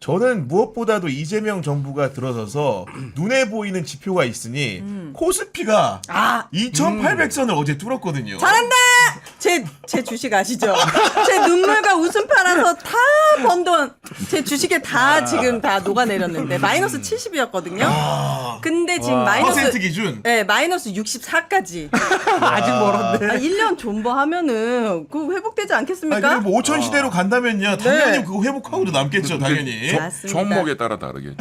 저는 무엇보다도 이재명 정부가 들어서서 눈에 보이는 지표가 있으니 코스피가 2,800선을 어제 뚫었거든요. 잘한다. 제 주식 아시죠? 제 눈물과 웃음 팔아서 다 번 돈, 제 주식에 다 지금 다 녹아내렸는데 마이너스 70이었거든요. 근데 지금 퍼센트 기준. 네, 마이너스 64까지. 아직 멀었네. 1년 존버하면은 그 회복되지 않겠습니까? 아니, 뭐 5천 시대로 간다면요. 당연히 그거 회복하고도 남겠죠, 당연히. 맞습니다. 종목에 따라 다르겠죠.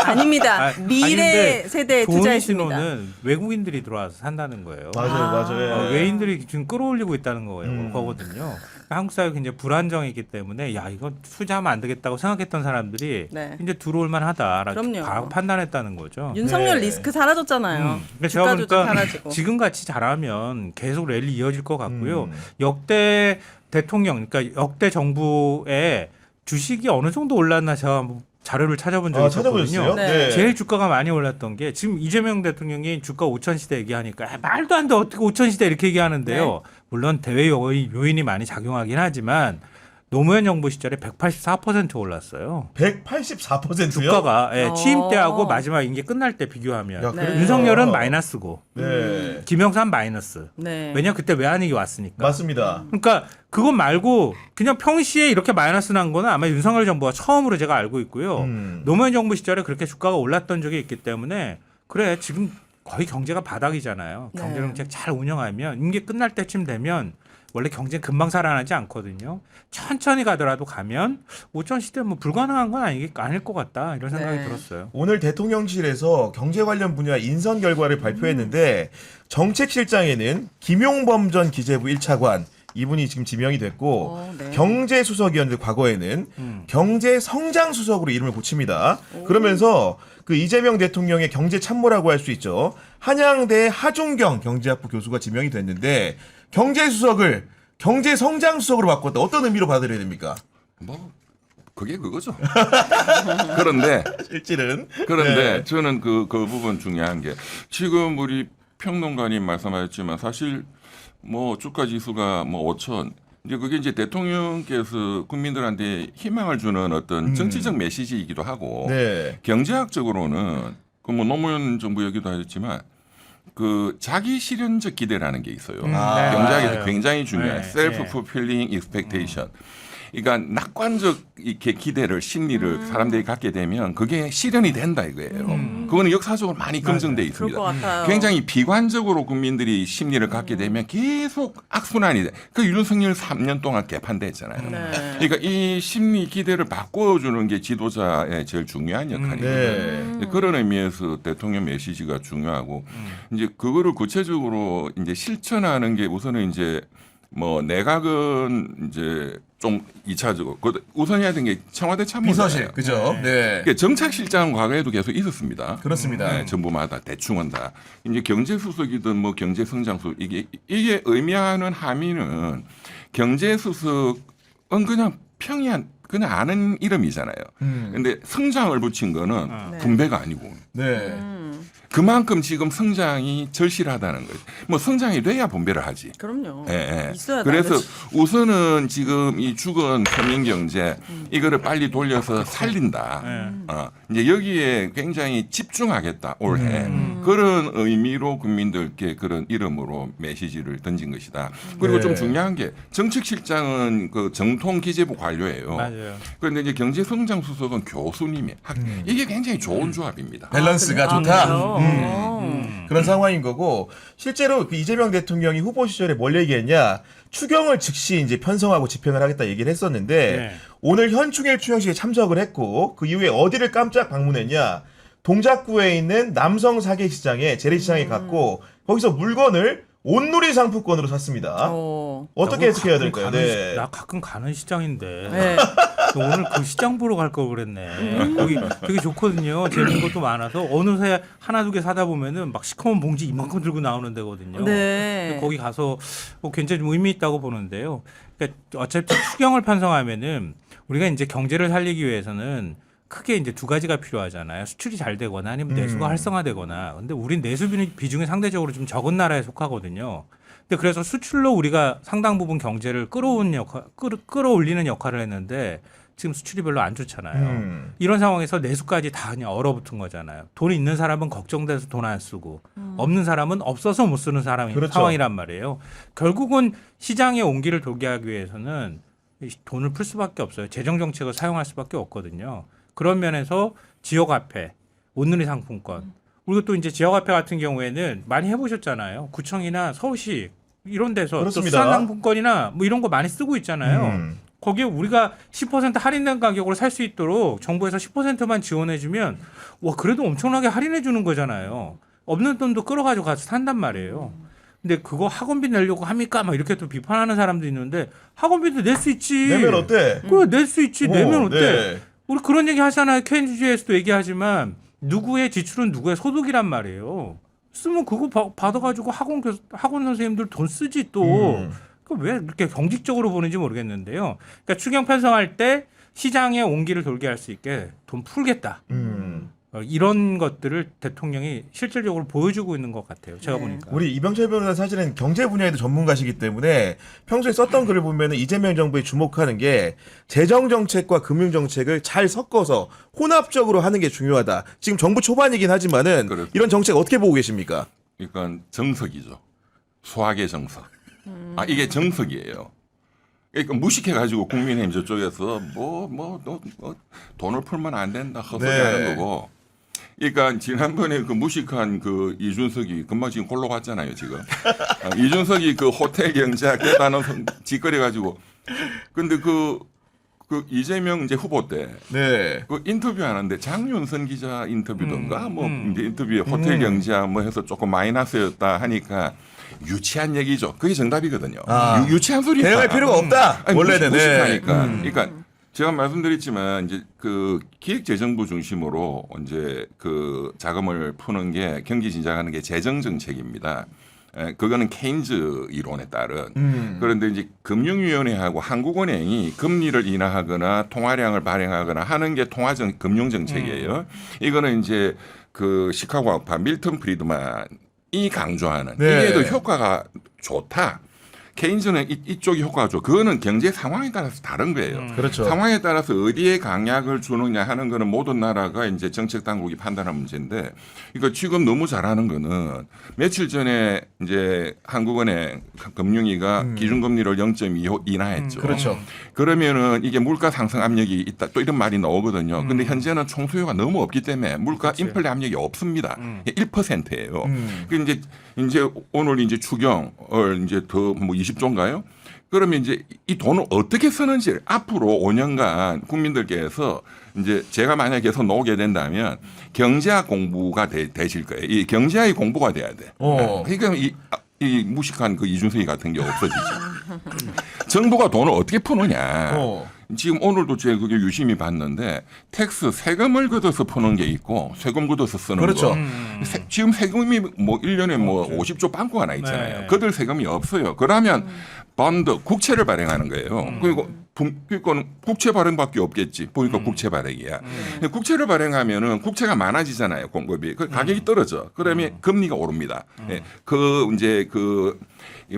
아닙니다. 미래 근데 세대에 좋은 투자했습니다. 신호는 외국인들이 들어와서 산다는 거예요. 맞아요. 외인들이 지금 끌어올리고 있다는 거예요. 거거든요. 한국 사회가 굉장히 불안정이기 때문에 야 이거 투자하면 안 되겠다고 생각했던 사람들이 네. 이제 들어올 만하다라고 그럼요. 판단했다는 거죠. 윤석열 네. 리스크 사라졌잖아요. 그러니까 주가 제가 조작 보니까 사라지고. 지금 같이 잘하면 계속 랠리 이어질 것 같고요. 역대 대통령, 그러니까 역대 정부의 주식이 어느 정도 올랐나 제가 한번 자료를 찾아본 적이 있었거든요. 찾아보셨어요? 네. 제일 주가가 많이 올랐던 게 지금 이재명 대통령이 주가 5천 시대 얘기하니까 말도 안 돼 어떻게 5천 시대 이렇게 얘기하는데요. 물론 대외 요인이 많이 작용하긴 하지만 노무현 정부 시절에 184% 올랐어요. 184%요? 주가가 취임 때하고 어. 마지막 임기 끝날 때 비교하면 야, 네. 윤석열은 마이너스고 네. 김영삼 마이너스. 네. 왜냐 그때 외환위기 왔으니까. 맞습니다. 그러니까 그것 말고 그냥 평시에 이렇게 마이너스 난 거는 아마 윤석열 정부가 처음으로 제가 알고 있고요. 노무현 정부 시절에 그렇게 주가가 올랐던 적이 있기 때문에 그래 지금 거의 경제가 바닥이잖아요. 네. 경제 정책 잘 운영하면 임기 끝날 때쯤 되면 원래 경제는 금방 살아나지 않거든요. 천천히 가더라도 가면 5천 시대 뭐 불가능한 건 아닐 것 같다 이런 생각이 네. 들었어요. 오늘 대통령실에서 경제 관련 분야 인선 결과를 발표했는데 정책실장에는 김용범 전 기재부 1차관 이분이 지금 지명이 됐고 네. 경제수석이었는데 과거에는 경제성장수석으로 이름을 고칩니다. 그러면서 그 이재명 대통령의 경제 참모라고 할 수 있죠. 한양대 하중경 경제학부 교수가 지명이 됐는데 경제수석을 경제성장수석으로 바꿨다. 어떤 의미로 받아들여야 됩니까? 뭐 그게 그거죠. 그런데 실질은. 그런데 네. 저는 그 부분 중요한 게 지금 우리 평론가님 말씀하셨지만 사실 뭐 주가 지수가 뭐 5천 이제 그게 이제 대통령께서 국민들한테 희망을 주는 어떤 정치적 메시지이기도 하고 네. 경제학적으로는 그 뭐 노무현 정부 얘기도 하셨지만 그 자기 실현적 기대라는 게 있어요. 경제학에서 맞아요. 굉장히 중요해요. 네. self fulfilling expectation. 그러니까 낙관적 이렇게 기대를 심리를 사람들이 갖게 되면 그게 실현이 된다 이거예요. 그거는 역사적으로 많이 검증돼 그럴 있습니다. 것 같아요. 굉장히 비관적으로 국민들이 심리를 갖게 되면 계속 악순환이 돼. 그 윤석열 3년 동안 개판됐잖아요. 네. 그러니까 이 심리 기대를 바꿔주는 게 지도자의 제일 중요한 역할입니다. 네. 그런 의미에서 대통령 메시지가 중요하고 이제 그거를 구체적으로 이제 실천하는 게 우선은 이제 뭐 내각은 이제 좀 2차적으로 우선해야 되는 게 청와대 참모잖아요. 비서실 그죠? 네. 그러니까 정책실장 과거에도 계속 있었습니다. 그렇습니다. 네, 정부마다 대충 한다. 이제 경제수석이든 뭐 경제성장수석 이게 의미하는 함의는 경제수석은 그냥 평이한 그냥 아는 이름이잖아요. 근데 성장을 붙인 거는 네. 분배가 아니고 네. 그만큼 지금 성장이 절실하다는 거죠. 뭐 성장이 돼야 분배를 하지. 그럼요. 예, 예. 있어야 그래서 나머지. 우선은 지금 이 죽은 서민 경제 이거를 빨리 돌려서 살린다. 이제 여기에 굉장히 집중하겠다 올해 그런 의미로 국민들께 그런 이름으로 메시지를 던진 것이다. 그리고 네. 좀 중요한 게 정책실장은 그 정통 기재부 관료예요. 맞아요. 그런데 이제 경제성장수석은 교수님이 이게 굉장히 좋은 조합입니다. 밸런스가 좋다. 그래요? 그런 상황인 거고 실제로 그 이재명 대통령이 후보 시절에 뭘 얘기했냐 추경을 즉시 이제 편성하고 집행을 하겠다 얘기를 했었는데 네. 오늘 현충일 추경식에 참석을 했고 그 이후에 어디를 깜짝 방문했냐 동작구에 있는 남성 사계시장에 재래시장에 갔고 거기서 물건을 온누리 상품권으로 샀습니다. 어떻게 해석해야 될까요? 네. 나 가끔 가는 시장인데 네. 오늘 그 시장 보러 갈 걸 그랬네. 거기 되게 좋거든요. 재밌는 것도 많아서 어느새 하나 두 개 사다 보면은 막 시커먼 봉지 이만큼 들고 나오는 데거든요. 네. 거기 가서 굉장히 좀 의미 있다고 보는데요. 그러니까 어차피 추경을 편성하면은 우리가 이제 경제를 살리기 위해서는 크게 이제 두 가지가 필요하잖아요. 수출이 잘 되거나 아니면 내수가 활성화되거나. 근데 우린 내수 비중이 상대적으로 좀 적은 나라에 속하거든요. 근데 그래서 수출로 우리가 상당 부분 경제를 끌어올리는 역할을 했는데 지금 수출이 별로 안 좋잖아요. 이런 상황에서 내수까지 다 그냥 얼어붙은 거잖아요. 돈이 있는 사람은 걱정돼서 돈 안 쓰고 없는 사람은 없어서 못 쓰는 그렇죠. 상황이란 말이에요. 결국은 시장의 온기를 돌게 하기 위해서는 이 돈을 풀 수밖에 없어요. 재정 정책을 사용할 수밖에 없거든요. 그런 면에서 지역화폐, 온누리 상품권 그리고 또 이제 지역화폐 같은 경우에는 많이 해보셨잖아요. 구청이나 서울시 이런 데서 그렇습니다. 또 수산상품권이나 뭐 이런 거 많이 쓰고 있잖아요. 거기에 우리가 10% 할인된 가격으로 살 수 있도록 정부에서 10%만 지원해주면 와 그래도 엄청나게 할인해 주는 거잖아요. 없는 돈도 끌어가지고 가서 산단 말이에요. 근데 그거 학원비 내려고 합니까? 막 이렇게 또 비판하는 사람도 있는데 학원비도 낼 수 있지. 내면 어때? 그래 낼 수 있지. 내면 어때? 네. 우리 그런 얘기 하잖아요. 케인즈주의에서도 얘기하지만 누구의 지출은 누구의 소득이란 말이에요. 쓰면 그거 받아가지고 학원 선생님들 돈 쓰지 또. 왜 그렇게 경직적으로 보는지 모르겠는데요. 그러니까 추경 편성할 때 시장의 온기를 돌게 할 수 있게 돈 풀겠다. 이런 것들을 대통령이 실질적으로 보여주고 있는 것 같아요. 제가 네. 보니까. 우리 이병철 변호사 사실은 경제 분야에도 전문가시기 때문에 평소에 썼던 글을 보면은 이재명 정부에 주목하는 게 재정 정책과 금융 정책을 잘 섞어서 혼합적으로 하는 게 중요하다. 지금 정부 초반이긴 하지만은 그렇죠. 이런 정책 어떻게 보고 계십니까? 그러니까 정석이죠. 소학의 정석. 이게 정석이에요. 그러니까 무식해가지고 국민의힘 저쪽에서 돈을 풀면 안 된다 헛소리하는 네. 거고. 그러니까 지난번에 그 무식한 그 이준석이 금방 지금 골로 갔잖아요 지금. 이준석이 그 호텔 경제학 깨닫는 짓거려 가지고. 근데 그 이재명 이제 후보 때 네. 그 인터뷰하는데 장윤선 기자 인터뷰던가 뭐 이제 인터뷰에 호텔 경제학 뭐 해서 조금 마이너스였다 하니까 유치한 얘기죠. 그게 정답이거든요. 유치한 소리 대응할 필요가 없다. 원래는 무식하니까. 그러니까 제가 말씀드렸지만 이제 그 기획재정부 중심으로 이제 그 자금을 푸는 게 경기 진작하는 게 재정 정책입니다. 그거는 케인즈 이론에 따른. 그런데 이제 금융위원회하고 한국은행이 금리를 인하하거나 통화량을 발행하거나 하는 게 금융 정책이에요. 이거는 이제 그 시카고 학파 밀턴 프리드만이 강조하는 네. 이게 더 효과가 좋다. 케인즈는 이쪽이 효과가 좋아. 그거는 경제 상황에 따라서 다른 거예요. 그렇죠. 상황에 따라서 어디에 강약을 주느냐 하는 거는 모든 나라가 이제 정책 당국이 판단하는 문제인데, 이거 지금 너무 잘하는 거는 며칠 전에 이제 한국은행 금융위가 기준금리를 0.25 인하했죠. 그렇죠. 그러면은 이게 물가 상승 압력이 있다. 또 이런 말이 나오거든요. 근데 현재는 총수요가 너무 없기 때문에 물가 인플레 압력이 없습니다. 1%예요. 그 이제 오늘 이제 추경을 이제 더 뭐 20조인가요? 그러면 이제 이 돈을 어떻게 쓰는지 앞으로 5년간 국민들께서 이제 제가 만약에 계속 나오게 된다면 경제학 공부가 되실 거예요. 이 경제학이 공부가 돼야 돼. 그러니까 이 무식한 그 이준석이 같은 게 없어지지. 정부가 돈을 어떻게 푸느냐. 지금 오늘도 제가 그게 유심히 봤는데 세금을 걷어서 푸는 게 있고 세금 걷어서 쓰는 그렇죠. 거. 지금 세금이 뭐 1년에 뭐 50조 빵꾸 하나 있잖아요. 네. 그들 세금이 없어요. 그러면 본드 국채를 발행하는 거예요. 그리고 그건 국채 발행밖에 없겠지. 보니까 국채 발행이야. 국채를 발행하면은 국채가 많아지잖아요. 공급이. 그 가격이 떨어져. 그러면 금리가 오릅니다. 예.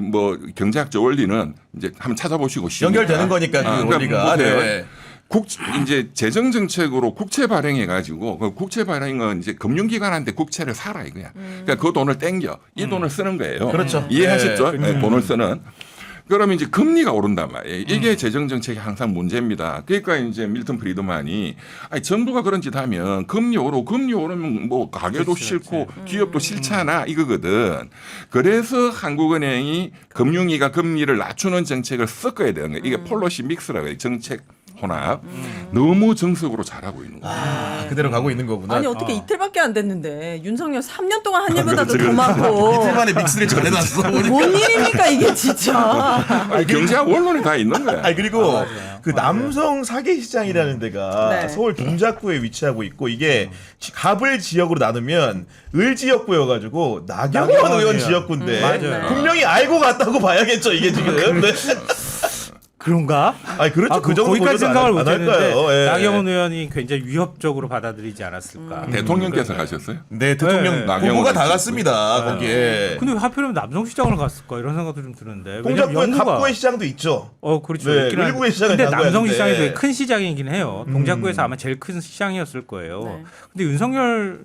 뭐 경제학적 원리는 이제 한번 찾아보시고 연결되는 거니까 그 원리가. 네. 이제 재정 정책으로 국채 발행해 가지고 그 국채 발행은 이제 금융기관한테 국채를 사라 이거야. 그러니까 그 돈을 땡겨 이 돈을 쓰는 거예요. 그렇죠. 이해하셨죠? 네. 네, 돈을 쓰는. 그러면 이제 금리가 오른단 말이에요. 이게 재정 정책이 항상 문제입니다. 그러니까 이제 밀턴 프리드만이 정부가 그런 짓 하면 금리 오르면 뭐 가게도 싫고 기업도 싫잖아 이거거든. 그래서 한국은행이 금융위가 금리를 낮추는 정책을 섞어야 되는 거예요. 이게 폴리시 믹스라고 해요. 정책 혼합. 너무 정석으로 잘하고 있는 거예요. 그대로 가고 있는 거구나. 아니 어떻게 이틀밖에 안 됐는데 윤석열 3년 동안 한 일보다도 더 많고 이틀 만에 믹스를 전해놨어. 뭔 일입니까 이게 진짜. 경제학 원론이 다 있는 거야. 그리고 그 남성 사기 시장이라는 데가 네. 서울 동작구에 위치하고 있고 이게 갑을 지역으로 나누면 을 지역구여가지고 나경원 의원 나경원이에요. 지역구인데 맞아요. 분명히 알고 갔다고 봐야겠죠 이게 지금. 네. 그런가? 아니 그렇죠. 그 정도 거기까지 생각을 안 못했는데 할까요? 예. 나경원 의원이 굉장히 위협적으로 받아들이지 않았을까. 대통령께서 가셨어요? 네, 대통령 네. 부부가 나경원 다 씨. 갔습니다. 거기에. 근데 왜 하필이면 남성시장을 갔을까 이런 생각도 좀 드는데. 동작구에 왜냐면 연구가 갑구의 시장도 있죠. 그렇죠. 네, 있긴 한데. 일부의 시장은 근데 간 남성시장이 거였는데. 되게 큰 시장이긴 해요. 동작구에서 아마 제일 큰 시장이었을 거예요. 네. 근데 윤석열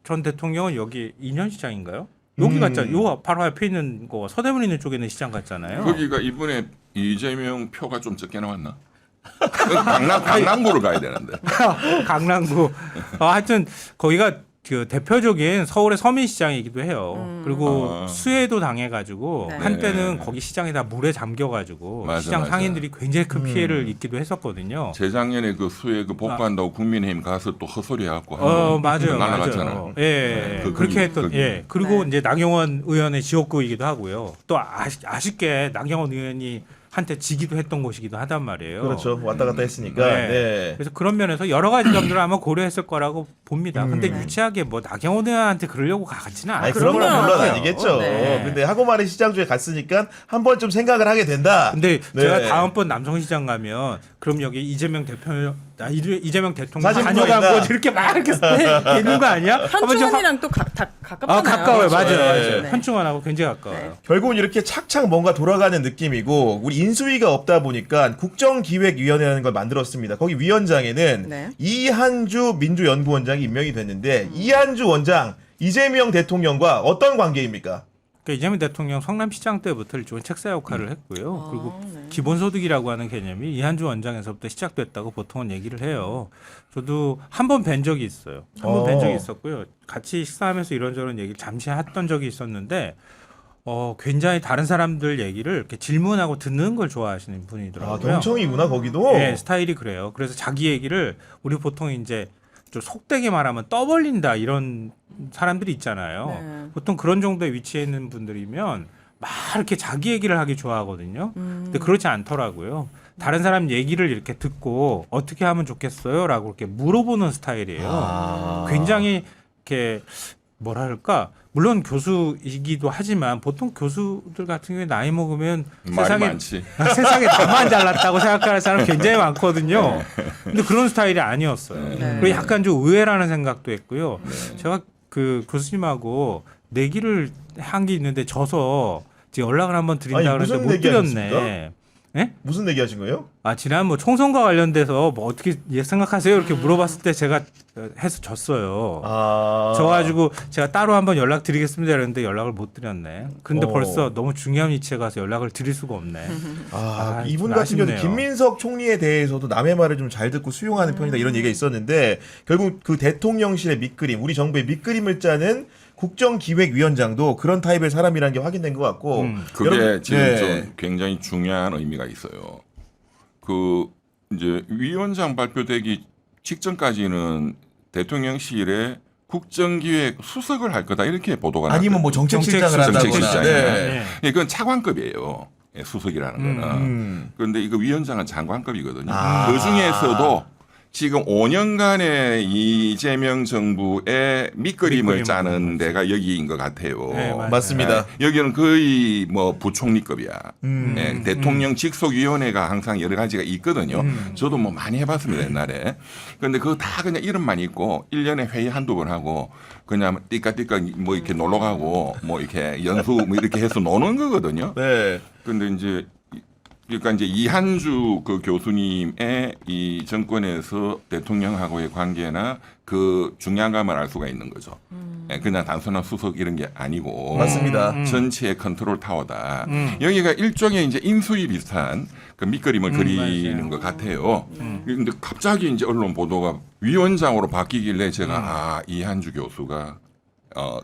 전 대통령은 여기 인현시장인가요? 여기 갔잖아요. 요 바로 앞에 있는 거 서대문 있는 쪽에 있는 시장 갔잖아요. 거기가 이번에 이재명 표가 좀 적게 나왔나? 강남구를 가야 되는데. 강남구. 하여튼 거기가 그 대표적인 서울의 서민시장이기도 해요. 그리고 수해도 당해가지고 네. 한때는 네. 거기 시장이 다 물에 잠겨가지고 맞아, 시장 맞아. 상인들이 굉장히 큰 피해를 입기도 했었거든요. 재작년에 그 수해 그 복구한다고 국민의힘 가서 또 헛소리 해갖고 맞아요, 날아갔잖아. 맞아요. 예, 그 그렇게 거기, 했던, 거기. 예. 그리고 네. 이제 나경원 의원의 지역구이기도 하고요. 또 아쉽게 나경원 의원이 한테 지기도 했던 곳이기도 하단 말이에요. 그렇죠. 왔다 갔다 했으니까. 네. 네. 그래서 그런 면에서 여러 가지 점들을 아마 고려했을 거라고 봅니다. 근데 유치하게 뭐 나경원 의원한테 그러려고 가지는 아니 않아요. 그런 건 그럼요. 물론 아니겠죠. 네. 근데 하고 많은 시장주에 갔으니까 한 번쯤 생각을 하게 된다. 근데 네. 제가 다음번 남성시장 가면 그럼 여기 이재명 이재명 대통령 사진 자녀가 보인다. 뭐 이렇게 막 이렇게 되는 거 아니야? 현충원이랑 또 가깝잖아요. 가까워요, 맞아요, 네. 맞아요. 네. 현충원하고 굉장히 가까워요. 네. 결국은 이렇게 착착 뭔가 돌아가는 느낌이고 우리 인수위가 없다 보니까 국정기획위원회라는 걸 만들었습니다. 거기 위원장에는 네. 이한주 민주연구원장이 임명이 됐는데 이한주 원장 이재명 대통령과 어떤 관계입니까? 그러니까 이재명 대통령 성남시장 때부터 일종의 책사 역할을 했고요. 그리고 네. 기본소득이라고 하는 개념이 이한주 원장에서부터 시작됐다고 보통은 얘기를 해요. 저도 한 번 뵌 적이 있어요. 한 번 뵌 적이 있었고요. 같이 식사하면서 이런저런 얘기를 잠시 했던 적이 있었는데 굉장히 다른 사람들 얘기를 이렇게 질문하고 듣는 걸 좋아하시는 분이더라고요. 아, 경청이구나 거기도. 네, 스타일이 그래요. 그래서 자기 얘기를 우리 보통 이제 좀 속되게 말하면 떠벌린다 이런 사람들이 있잖아요. 네. 보통 그런 정도의 위치에 있는 분들이면 막 이렇게 자기 얘기를 하기 좋아하거든요. 근데 그렇지 않더라고요. 다른 사람 얘기를 이렇게 듣고 어떻게 하면 좋겠어요?라고 이렇게 물어보는 스타일이에요. 아. 굉장히 이렇게 뭐랄까 물론 교수이기도 하지만 보통 교수들 같은 경우에 나이 먹으면 말이 세상에 많지. 세상에 나만 잘났다고 생각하는 사람 굉장히 많거든요. 근데 그런 스타일이 아니었어요. 네. 그리고 약간 좀 의외라는 생각도 했고요. 제가 그 교수님하고 내기를 한 게 있는데 져서 이제 연락을 한번 드린다 아니, 그랬는데 무슨 못 내기 드렸네. 하셨습니까? 예? 무슨 얘기 하신 거예요? 지난 뭐 총선과 관련돼서 뭐 어떻게 생각하세요? 이렇게 물어봤을 때 제가 해서 졌어요. 아. 져가지고 제가 따로 한번 연락드리겠습니다 이랬는데 연락을 못 드렸네. 근데 어. 벌써 너무 중요한 위치에 가서 연락을 드릴 수가 없네. 이분 좀 같은 경우는 아쉽네요. 김민석 총리에 대해서도 남의 말을 좀 잘 듣고 수용하는 편이다 이런 얘기가 있었는데 결국 그 대통령실의 밑그림, 우리 정부의 밑그림을 짜는 국정기획위원장도 그런 타입의 사람이라는 게 확인된 것 같고 그게 여러분, 지금 네. 좀 굉장히 중요한 의미가 있어요. 그 이제 위원장 발표되기 직전까지는 대통령실에 국정기획 수석을 할 거다 이렇게 보도가 아니면 뭐 정책실장을 정책 한다거나 실장. 네. 네. 이건 차관급이에요. 예, 수석이라는 거는. 그런데 이거 위원장은 장관급이거든요. 아. 그 중에서도 지금 5년간의 이재명 정부의 밑그림을 짜는 데가 여기인 것 같아요. 네, 맞아요. 맞습니다. 여기는 거의 뭐 부총리급이야. 예, 대통령 직속위원회가 항상 여러 가지가 있거든요. 저도 뭐 많이 해봤습니다 옛날에. 그런데 그거 다 그냥 이름만 있고 1년에 회의 한두 번 하고 그냥 띠까띠까 뭐 이렇게 놀러 가고 뭐 이렇게 연수 뭐 이렇게 해서 노는 거거든요. 네. 근데 이제 그러니까 이제 이한주 그 교수님의 이 정권에서 대통령하고의 관계나 그 중요한감을 알 수가 있는 거죠. 예, 그냥 단순한 수석 이런 게 아니고 맞습니다. 전체의 컨트롤 타워다. 여기가 일종의 이제 인수위 비슷한 그 밑그림을 그리는 맞아요. 것 같아요. 그런데 갑자기 이제 언론 보도가 위원장으로 바뀌길래 제가 이한주 교수가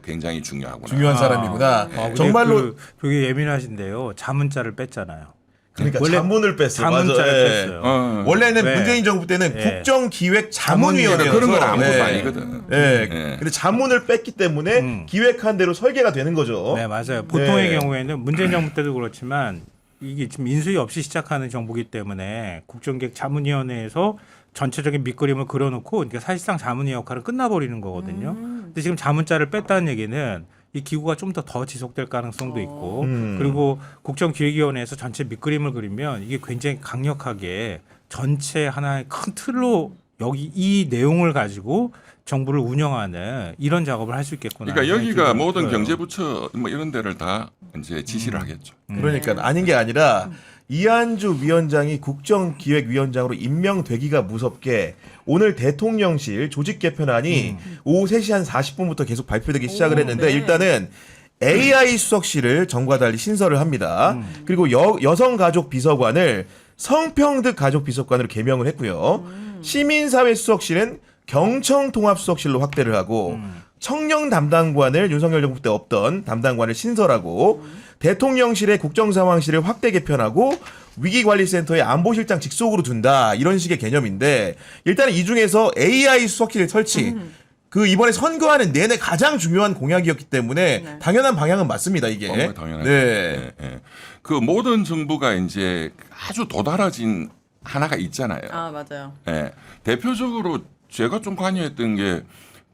굉장히 중요하구나. 중요한 사람이구나. 근데 정말로 되게 예민하신데요. 자문자를 뺐잖아요. 그러니까 원래 자문을 뺐어요. 자문자를 맞아. 예. 뺐어요. 원래는 네. 문재인 정부 때는 네. 국정기획자문위원회여서 그런 건 아무것도 네. 아니거든. 네. 네. 근데 자문을 뺐기 때문에 기획한 대로 설계가 되는 거죠. 네, 맞아요. 보통의 네. 경우에는 문재인 정부 때도 그렇지만 이게 지금 인수위 없이 시작하는 정부기 때문에 국정기획 자문위원회에서 전체적인 밑그림을 그려놓고 그러니까 사실상 자문위 역할은 끝나버리는 거거든요. 근데 지금 자문자를 뺐다는 얘기는 이 기구가 좀 더 지속될 가능성도 있고 그리고 국정기획위원회에서 전체 밑그림을 그리면 이게 굉장히 강력하게 전체 하나의 큰 틀로 여기 이 내용을 가지고 정부를 운영하는 이런 작업을 할 수 있겠구나. 그러니까 여기가 생각이 모든 들어요. 경제부처 뭐 이런 데를 다 이제 지시를 하겠죠. 그러니까 아닌 게 아니라 이한주 위원장이 국정기획위원장으로 임명되기가 무섭게 오늘 대통령실 조직 개편안이 오후 3시 한 40분부터 계속 발표되기 시작을 했는데 네. 일단은 AI 수석실을 정과 달리 신설을 합니다. 그리고 여성가족 비서관을 성평등 가족 비서관으로 개명을 했고요. 시민사회 수석실은 경청 통합수석실로 확대를 하고 청년 담당관을 윤석열 정부 때 없던 담당관을 신설하고 대통령실의 국정상황실을 확대 개편하고 위기관리센터의 안보실장 직속으로 둔다 이런 식의 개념인데 일단은 이 중에서 AI 수석실 설치 그 이번에 선거하는 내내 가장 중요한 공약이었기 때문에 네. 당연한 방향은 맞습니다 이게. 당연하죠. 네. 예. 그 모든 정부가 이제 아주 도달해진 하나가 있잖아요. 아 맞아요. 예. 대표적으로 제가 좀 관여했던 게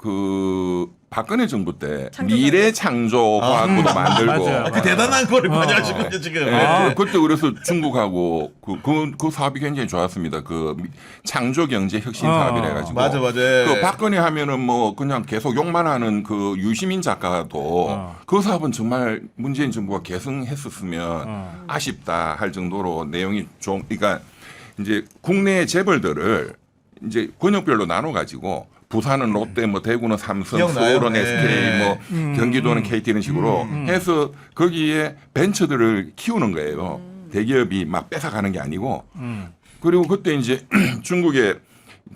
그 박근혜 정부 때 창조 미래 창조 과학부도 만들고 맞아요. 그 대단한 거를 관여하시군요 지금. 예, 그때 그래서 중국하고 그 사업이 굉장히 좋았습니다. 그 창조 경제 혁신 사업이라 해가지고. 맞아. 그 박근혜 하면은 뭐 그냥 계속 욕만 하는 그 유시민 작가도 그 사업은 정말 문재인 정부가 계승했었으면 아쉽다 할 정도로 내용이 좀 그러니까 이제 국내 재벌들을 이제 권역별로 나눠 가지고 부산은 롯데, 뭐 대구는 삼성, 기억나요? 서울은 네. SK, 뭐 경기도는 KT 이런 식으로 해서 거기에 벤처들을 키우는 거예요. 대기업이 막 뺏어가는 게 아니고. 그리고 그때 이제 중국에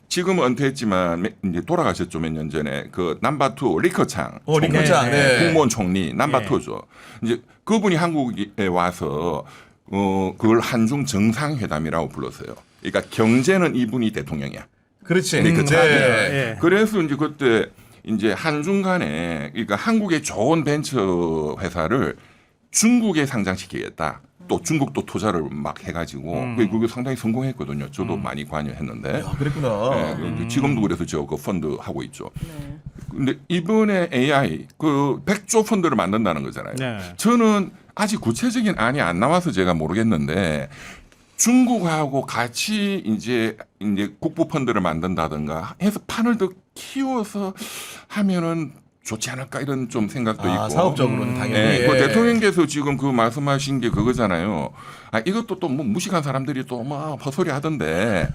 지금은 은퇴했지만 이제 돌아가셨죠 몇 년 전에 그 남바투 리커창 리커창. 네. 국무원 총리 남바투죠. 이제 그분이 한국에 와서 그걸 한중 정상회담이라고 불렀어요. 그러니까 경제는 이분이 대통령이야. 그렇지. 리커창. 예. 그래서 이제 그때 이제 한중 간에 그러니까 한국의 좋은 벤처 회사를 중국에 상장시키겠다. 또 중국도 투자를 막 해가지고 그게 상당히 성공했거든요. 저도 많이 관여했는데. 아, 그랬구나. 네, 지금도 그래서 저 그 펀드 하고 있죠. 네. 근데 이번에 AI 그 100조 펀드를 만든다는 거잖아요. 네. 저는 아직 구체적인 안이 안 나와서 제가 모르겠는데 중국하고 같이 이제 국부 펀드를 만든다든가 해서 판을 더 키워서 하면은 좋지 않을까 이런 좀 생각도 있고. 사업적으로는 당연히. 네, 그 예. 대통령께서 지금 그 말씀하신 게 그거잖아요. 이것도 또 뭐 무식한 사람들이 또 막 헛소리 하던데.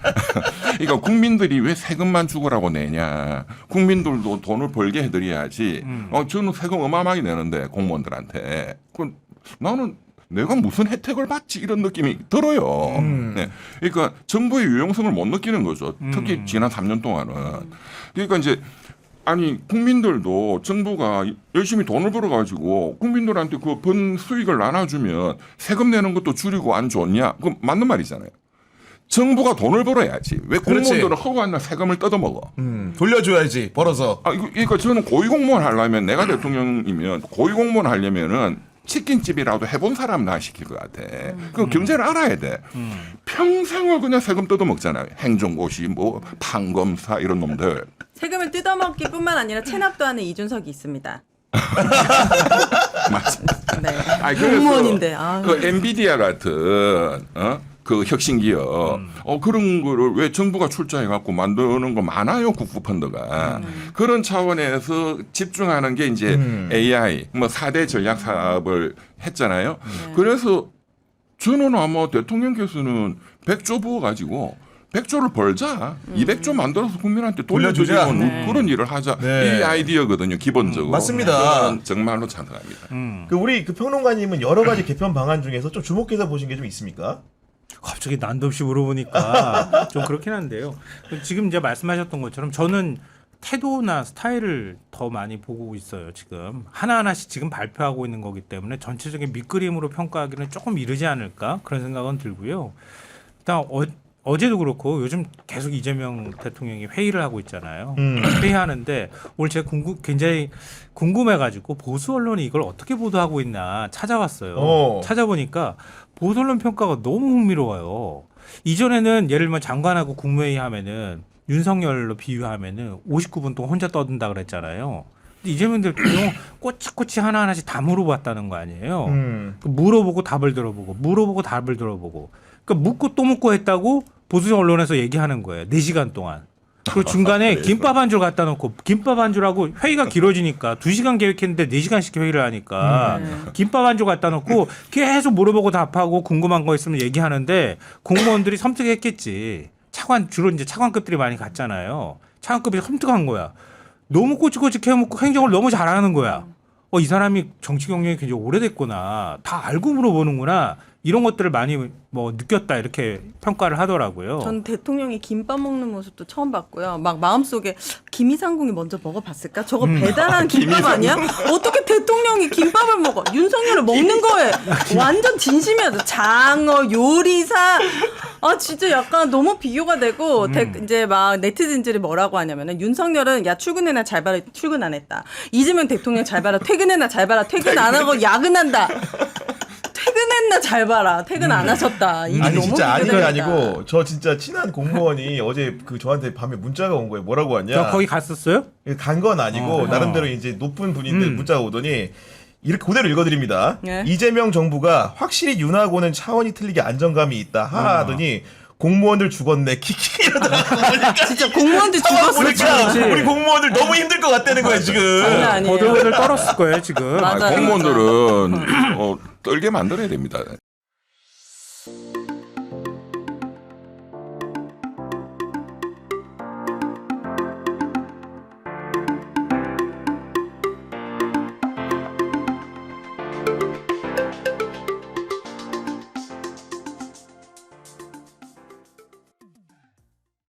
그러니까 국민들이 왜 세금만 죽으라고 내냐. 국민들도 돈을 벌게 해드려야지. 저는 세금 어마어마하게 내는데 공무원들한테. 나는 내가 무슨 혜택을 받지 이런 느낌이 들어요. 네. 그러니까 정부의 유용성을 못 느끼는 거죠. 특히 지난 3년 동안은. 그러니까 이제 아니 국민들도 정부가 열심히 돈을 벌어가지고 국민들한테 그 번 수익을 나눠주면 세금 내는 것도 줄이고 안 좋냐? 그 맞는 말이잖아요. 정부가 돈을 벌어야지. 왜 공무원들은 허구한 날 세금을 뜯어먹어? 돌려줘야지 벌어서. 그러니까 저는 고위공무원 하려면 내가 대통령이면 고위공무원 하려면은 치킨집이라도 해본 사람 나 시킬 것 같아. 그 경제를 알아야 돼. 평생을 그냥 세금 뜯어먹잖아요. 행정고시, 뭐 판검사 이런 놈들. 세금을 뜯어먹기뿐만 아니라 체납도 하는 이준석이 있습니다. 맞아. 네. 그래서 공무원인데. 그 엔비디아 같은 그 혁신기업 그런 거를 왜 정부가 출자해 갖고 만드는 거 많아요 국부 펀드가 그런 차원에서 집중하는 게 이제 AI 뭐 4대 전략 사업을 했잖아요. 그래서 저는 아마 대통령께서는 100조 부어 가지고 100조를 벌자. 200조 만들어서 국민한테 돌려주자. 돌려주자. 네. 그런 일을 하자. 네. 이 아이디어거든요. 기본적으로. 맞습니다. 저는 정말로 찬성합니다. 그 우리 그 평론가님은 여러 가지 개편 방안 중에서 좀 주목해서 보신 게 좀 있습니까? 갑자기 난도없이 물어보니까 좀 그렇긴 한데요. 지금 이제 말씀하셨던 것처럼 저는 태도나 스타일을 더 많이 보고 있어요. 지금 하나하나씩 지금 발표하고 있는 거기 때문에 전체적인 밑그림으로 평가하기는 조금 이르지 않을까 그런 생각은 들고요. 일단 어제도 그렇고 요즘 계속 이재명 대통령이 회의를 하고 있잖아요. 회의하는데 오늘 제가 굉장히 궁금해가지고 보수 언론이 이걸 어떻게 보도하고 있나 찾아봤어요. 찾아보니까 보수 언론 평가가 너무 흥미로워요. 이전에는 예를 들면 장관하고 국무회의 하면은 윤석열로 비유하면은 59분 동안 혼자 떠든다 그랬잖아요. 이재명 대통령 꼬치꼬치 하나하나씩 다 물어봤다는 거 아니에요. 그 물어보고 답을 들어보고 물어보고 답을 들어보고 그러니까 묻고 또 묻고 했다고 보수 언론에서 얘기하는 거예요. 4시간 동안. 그리고 중간에 김밥 한 줄 갖다 놓고 김밥 한 줄하고 회의가 길어지니까 2시간 계획했는데 4시간씩 회의를 하니까 김밥 한 줄 갖다 놓고 계속 물어보고 답하고 궁금한 거 있으면 얘기하는데 공무원들이 섬뜩했겠지. 주로 이제 차관급들이 많이 갔잖아요. 차관급이 섬뜩한 거야. 너무 꼬치꼬치 캐묻고 행정을 너무 잘하는 거야. 이 사람이 정치 경력이 굉장히 오래됐구나. 다 알고 물어보는구나. 이런 것들을 많이 뭐 느꼈다 이렇게 평가를 하더라고요. 전 대통령이 김밥 먹는 모습도 처음 봤고요. 막 마음속에 김이상궁이 먼저 먹어봤을까? 저거 배달한 김밥 아니야? 어떻게 대통령이 김밥을 먹어? 윤석열을 먹는 거에 완전 진심이야. 장어, 요리사. 아 진짜 약간 너무 비교가 되고 이제 막 네티즌들이 뭐라고 하냐면은 윤석열은 야 출근해나 잘 봐라 출근 안 했다. 이재명 대통령 잘 봐라 퇴근해나 잘 봐라 퇴근 안 하고 야근한다. 퇴근했나 잘 봐라. 퇴근 안 하셨다. 이게 아니 너무 진짜 아닌 게 비교되니까. 아니고 저 진짜 친한 공무원이 어제 그 저한테 밤에 문자가 온 거예요. 뭐라고 왔냐? 저 거기 갔었어요? 간 건 아니고 나름대로 이제 높은 분인데 문자가 오더니 이렇게 그대로 읽어드립니다. 네. 이재명 정부가 확실히 윤하고는 차원이 틀리게 안정감이 있다 하더니 공무원들 죽었네 키키 이러더라고. 진짜 공무원들 죽었어. 그러니까 그렇지. 우리 공무원들 너무 힘들 것 같다는 거예요 지금. 아니, 아니에요. 보들보들 떨었을 거예요 지금. 맞아요. 공무원들은 떨게 만들어야 됩니다.